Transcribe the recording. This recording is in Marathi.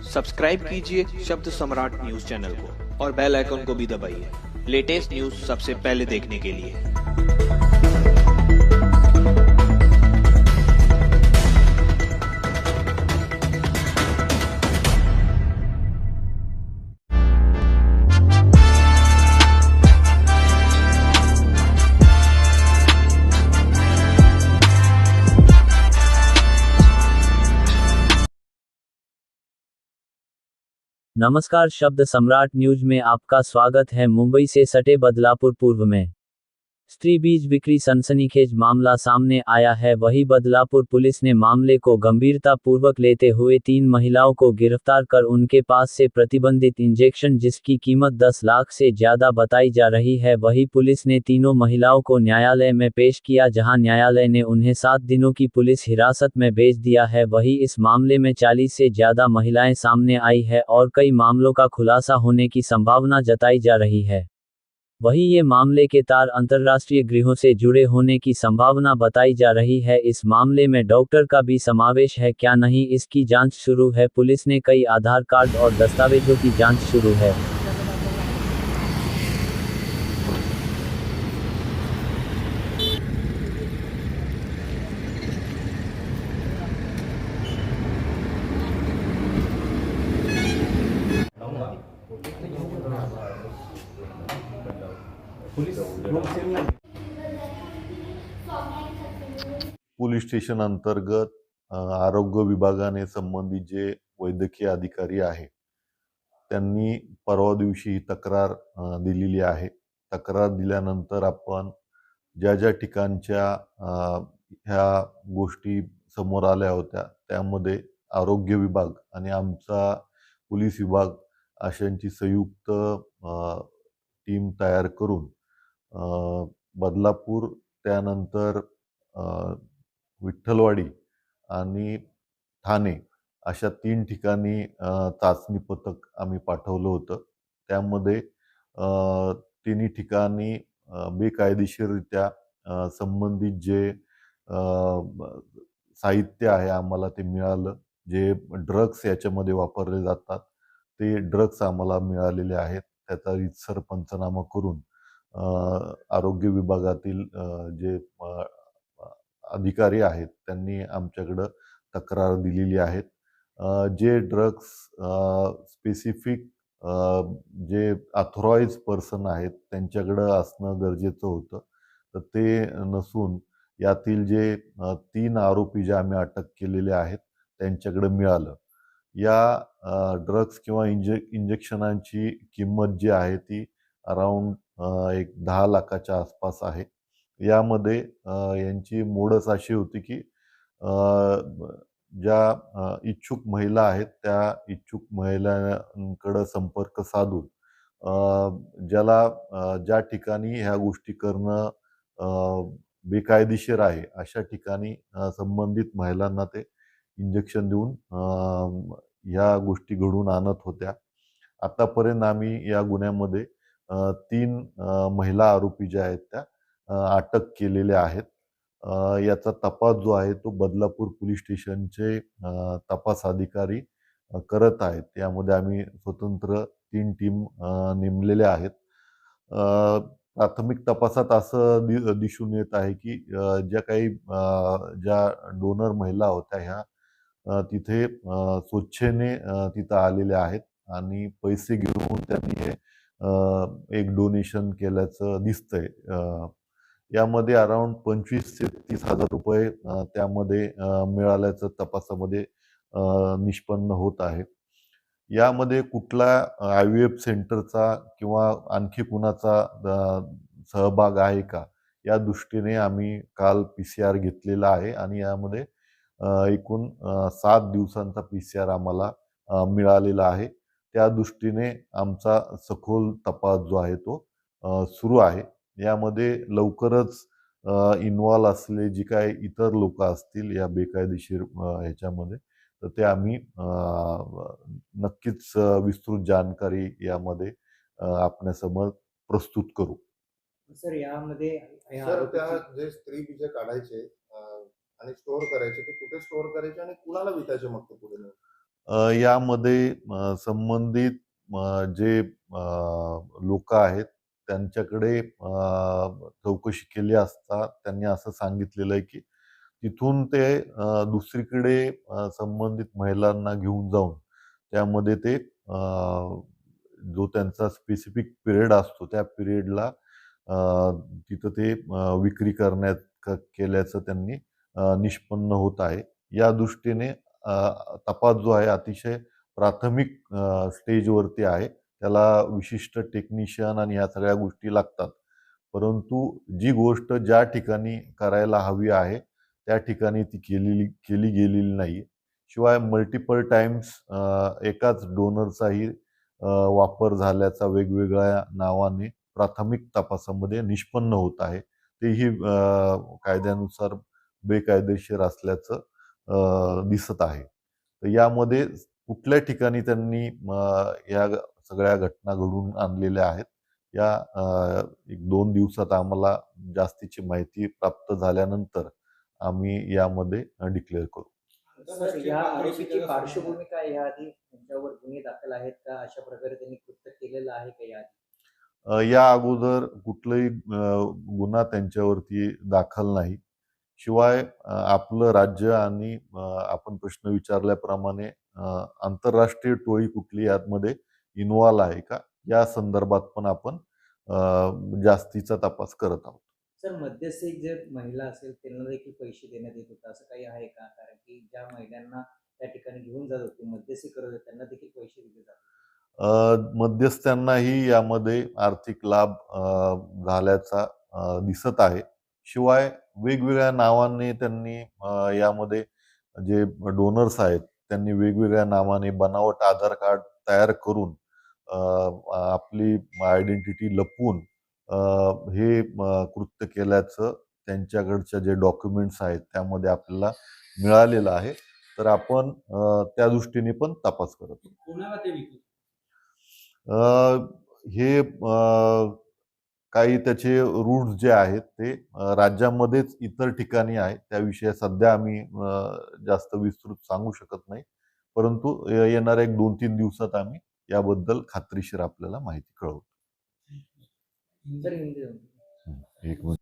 सब्सक्राइब कीजिए शब्द सम्राट न्यूज चैनल को और बेल आइकन को भी दबाइए लेटेस्ट न्यूज सबसे पहले देखने के लिए। नमस्कार, शब्द सम्राट न्यूज में आपका स्वागत है। मुंबई से सटे बदलापुर पूर्व में स्त्री बीज बिक्री सनसनीखेज मामला सामने आया है। वहीं बदलापुर पुलिस ने मामले को गंभीरता पूर्वक लेते हुए 3 महिलाओं को गिरफ्तार कर उनके पास से प्रतिबंधित इंजेक्शन जिसकी कीमत 10 लाख से ज्यादा बताई जा रही है। वहीं पुलिस ने तीनों महिलाओं को न्यायालय में पेश किया, जहां न्यायालय ने उन्हें 7 दिनों की पुलिस हिरासत में भेज दिया है। वहीं इस मामले में 40 से ज्यादा महिलाएं सामने आई है और कई मामलों का खुलासा होने की संभावना जताई जा रही है। वहीं ये मामले के तार अंतर्राष्ट्रीय गृहों से जुड़े होने की संभावना बताई जा रही है। इस मामले में डॉक्टर का भी समावेश है क्या नहीं, इसकी जांच शुरू है। पुलिस ने कई आधार कार्ड और दस्तावेजों की जांच शुरू है। पोलीस स्टेशन अंतर्गत आरोग्य विभागाने संबंधित जे वैद्यकीय अधिकारी आहे त्यांनी परवा दिवशी तक्रार दिलेली आहे। तक्रार दिल्यानंतर आपण ज्या ज्या ठिकाणच्या ह्या गोष्टी समोर आल्या होत्या त्यामध्ये आरोग्य विभाग आणि आमचा पोलीस विभाग अशांची संयुक्त टीम तयार करून बदलापूर त्यानंतर विठ्ठलवाडी आणि ठाणे अशा 3 ठिकाणी चाचणी पथक आम्ही पाठवलं होतं। त्यामध्ये तिन्ही ठिकाणी बेकायदेशीररित्या संबंधित जे साहित्य आहे आम्हाला ते मिळालं। जे ड्रग्स याच्यामध्ये वापरले जातात ते ड्रग्स आम्हाला मिळालेले आहेत। त्याचा रीतसर पंचनामा करून आरोग्य विभागातील जे अधिकारी आहेत त्यांनी आमच्याकडं तक्रार दिलेली आहेत। जे ड्रग्स स्पेसिफिक जे ऑथराइज पर्सन आहेत त्यांच्याकडं असणं गरजेचं होतं, तर ते नसून यातील जे 3 आरोपी जे आम्ही अटक केलेले आहेत त्यांच्याकडे मिळालं। या ड्रग्स किंवा इंजेक्शनांची किंमत जी आहे ती अराउंड एक 10 लाखाच्या आसपास आहे। यामध्ये यांची मोडच अशी होती की ज्या इच्छुक महिला आहेत त्या इच्छुक महिलांकडे संपर्क साधून ज्या ठिकाणी ह्या गोष्टी करणं बेकायदेशीर आहे अशा ठिकाणी संबंधित महिलांना ते इंजेक्शन देऊन ह्या गोष्टी घडवून आणत होत्या। आतापर्यंत आम्ही या गुन्ह्यामध्ये 3 महिला आरोपी ज्या आहेत त्या अटक केलेल्या आहेत। याचा तपास जो आहे तो बदलापूर पोलीस स्टेशनचे तपास अधिकारी करत आहेत। यामध्ये आम्ही स्वतंत्र 3 टीम नेमलेल्या आहेत। प्राथमिक तपासात असं दिसून येत आहे की ज्या काही ज्या डोनर महिला होत्या ह्या तिथे स्वेच्छेने तिथं आलेल्या आहेत आणि पैसे घेऊन त्यांनी हे एक डोनेशन केल्याचं दिसतंय। यामध्ये अराउंड 25 ते 30 हजार रुपये त्यामध्ये मिळाल्याचं तपासामध्ये निष्पन्न होत आहे। यामध्ये कुठला IVF सेंटरचा किंवा आणखी कुणाचा सहभाग आहे का या दृष्टीने आम्ही काल PCR घेतलेला आहे आणि यामध्ये एकूण 7 दिवसांचा PCR आम्हाला मिळालेला आहे। त्या दृष्टीने आमचा सखोल तपास जो आहे तो सुरू आहे। यामध्ये लवकरच इन्व्हॉल्व असलेले जी काही इतर लोक असतील या बेकायदेशीर ह्याच्यामध्ये तर ते आम्ही नक्कीच विस्तृत जानकारी यामध्ये आपल्यासमोर प्रस्तुत करू। सर यामध्ये सर त्या जे स्त्री बीज काढायचे आणि स्टोअर करायचे ते कुठे स्टोअर करायचे आणि कुणाला विकायचे मग ते पुढे? यामध्ये संबंधित जे लोक आहेत त्यांच्याकडे चौकशी केली असता त्यांनी असं सांगितलेलं आहे की तिथून ते दुसरीकडे संबंधित महिलांना घेऊन जाऊन त्यामध्ये ते जो त्यांचा स्पेसिफिक पिरियड असतो त्या पिरियडला तिथं ते विक्री केल्याचं त्यांनी निष्पन्न होत आहे. या दृष्टीने तपास जो आहे अतिशय प्राथमिक स्टेजवरती आहे. त्याला विशिष्ट टेक्निशियन आणि ह्या सगळ्या गोष्टी लागतात. परंतु जी गोष्ट ज्या ठिकाणी करायला हवी आहे त्या ठिकाणी ती केली गेलेली नाही. शिवाय मल्टिपल टाइम्स एकाच डोनरचाही वापर झाल्याचा वेगवेगळ्या नावाने प्राथमिक तपासामध्ये निष्पन्न होत आहे. तेही कायद्यानुसार बेकायदेशीर असल्याचं दिसत आहे. तर यामध्ये कुठल्या ठिकाणी त्यांनी या सगळ्या घटना घडवून आणलेल्या आहेत या 1-2 दिवसात आम्हाला जास्तीची माहिती प्राप्त झाल्यानंतर आम्ही यामध्ये डिक्लेअर करू. सर या आरोपीची पार्श्वभूमी काय, याआधी त्यांच्यावर गुन्हे दाखल आहेत का, अशा प्रकारे त्यांनी कृत्य केलेलं आहे का याआधी? या अगोदर कुठलाही गुन्हा त्यांच्यावरती दाखल नाही. शिवाय आपलं राज्य आणि आपण प्रश्न विचारल्याप्रमाणे आंतरराष्ट्रीय टोळी कुठली यामध्ये इन्व्हॉल्व आहे का या संदर्भात पण आपण जास्तीचा तपास करत आहोत. सर मध्यस्थी जर महिला असेल त्यांना देखील पैसे देण्यात येत होतं असं काही आहे का? कारण की ज्या महिलांना त्या ठिकाणी घेऊन जात होते, मध्यस्थी करत होते, त्यांना देखील पैसे दिले जातात. मध्यस्थ्यांनाही यामध्ये आर्थिक लाभ झाल्याचा दिसत आहे. शिवाय वेगवेगळ्या नावाने त्यांनी यामध्ये जे डोनर्स आहेत त्यांनी वेगवेगळ्या नावाने बनावट आधार कार्ड तयार करून आपली आयडेंटिटी लपवून हे कृत्य केल्याचं त्यांच्याकडच्या जे डॉक्युमेंट्स आहेत त्यामध्ये आपल्याला मिळालेलं आहे. तर आपण त्या दृष्टीने पण तपास करत आहोत. कोणाला ते विकत? हे काही त्याचे रूट्स जे आहेत ते राज्यामध्येच इतर ठिकाणी आहेत. त्याविषयी सध्या आम्ही जास्त विस्तृत सांगू शकत नाही. परंतु येणाऱ्या 1-2-3 दिवसात आम्ही याबद्दल खात्रीशीर आपल्याला माहिती कळवू. सर हिंदी एक मिनिट.